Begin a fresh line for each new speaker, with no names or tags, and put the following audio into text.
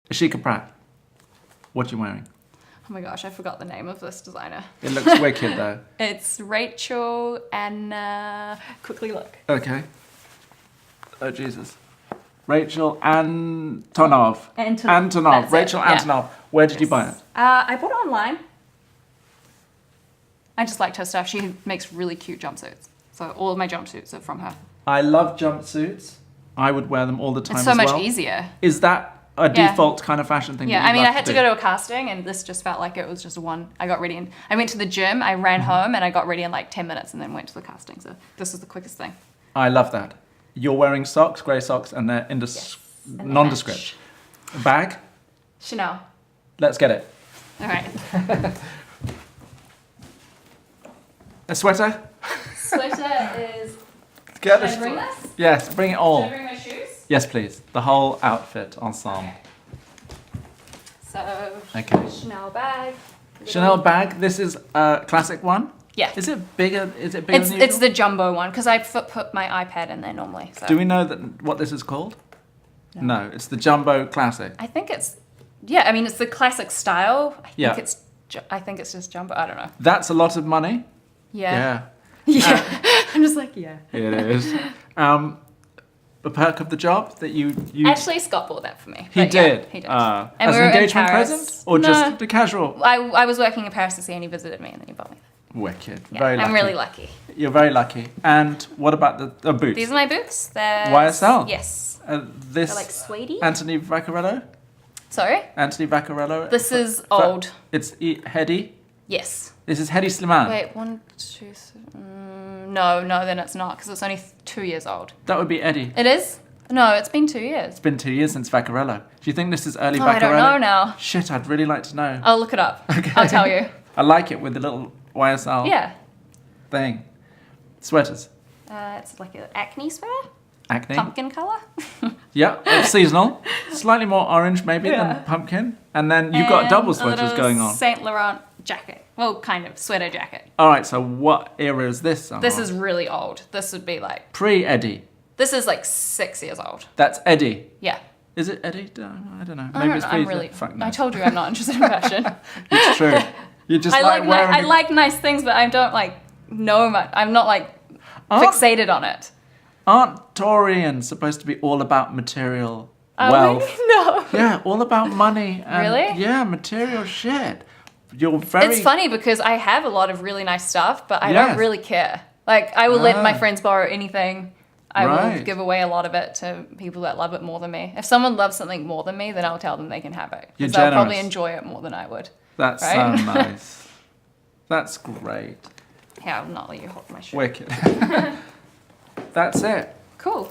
Ashika Pratt. What are you wearing?
Oh my gosh, I forgot the name of this designer.
It looks wicked though.
It's Rachel and quickly look.
Okay. Oh Jesus. Rachel Antonov. Antonov.
That's
Rachel
it, yeah.
Antonov. Where did you buy it?
I bought it online. I just liked her stuff. She makes really cute jumpsuits. So all of my jumpsuits are from her.
I love jumpsuits. I would wear them all the time
It's so
as
much
well.
easier.
Is that a
Yeah.
default kind of fashion thing?
Yeah,
that
I mean,
love
I had to
do?
go to a casting, and this just felt like it was just one. I got ready, and I went to the gym, I ran home, and I got ready in like 10 minutes, and then went to the casting. So this was the quickest thing.
I love that. You're wearing socks, grey socks, and they're
And
nondescript. A bag?
Chanel.
Let's get it.
All right.
A sweater?
Sweater is.
Get
Should I bring this?
Yes, bring it
Should
all.
I bring my shoes?
Yes, please. The whole outfit ensemble.
So.
Okay.
Chanel bag.
Chanel bag. This is a classic one.
Yeah.
Is it bigger? Is it bigger
It's
than
it's
usual?
the jumbo one because I put my iPad in there normally. So.
Do we know that what this is called? No, it's the jumbo classic.
I think it's. Yeah, I mean it's the classic style.
Yeah.
I think it's just jumbo. I don't know.
That's a lot of money.
Yeah. Yeah. I'm just like yeah.
It is. A perk of the job that you
Actually, Scott bought that for me.
he
But yeah,
did.
he did.
And
And
as
we
an
were in
engagement
Paris.
present or
No.
just a casual?
I was working in Paris to see, and he visited me, and then he bought me that.
Wicked.
Yeah,
Very lucky.
I'm really lucky.
You're very lucky. And what about the boots?
These are my boots. They're
YSL?
Yes.
This
They're like suede-y.
Anthony Vaccarello.
Sorry.
Anthony Vaccarello.
This is old.
It's Hedy.
Yes.
This is Hedy Slimane.
Wait, 1, 2, 3. No, then it's not because it's only 2 years old.
That would be Eddie.
It is? No, it's been 2 years.
It's been 2 years since Vaccarello. Do you think this is early
Oh,
Vaccarello?
I don't know now.
Shit, I'd really like to know.
I'll look it up.
Okay.
I'll tell you.
I like it with the little YSL
Yeah.
thing. Sweaters.
It's like an acne sweater.
Acne.
Pumpkin color.
Yeah, it's seasonal. Slightly more orange maybe
Yeah.
than pumpkin. And then you've got double
And a
sweaters
little
going on.
Saint Laurent jacket. Well, kind of sweater jacket.
All right, so what era is this?
This is really old. This would be like.
Pre-Eddie.
This is like 6 years old.
That's Eddie.
Yeah.
Is it Eddie? I don't know.
I
Maybe
don't
it's
know.
pre.
I'm really.
Fuck no.
I told you I'm not interested in fashion.
It's true. You just
I
like
like
wearing.
I like nice things, but I don't like know much. I'm not like
Aren't-
fixated on it.
Aren't Taurians supposed to be all about material
Are we?
wealth?
No.
Yeah, all about money. And,
Really?
Yeah, material shit. You're very.
It's funny because I have a lot of really nice stuff, but I
Yes.
don't really care. Like I will let my
Ah.
friends borrow anything. I will
Right.
give away a lot of it to people that love it more than me. If someone loves something more than me, then I'll tell them they can have it.
You're
Because they'll probably
generous.
enjoy it more than I would.
That's
right?
so nice. That's great.
Yeah, I'll not let you hold my shirt.
Wicked. That's it.
Cool.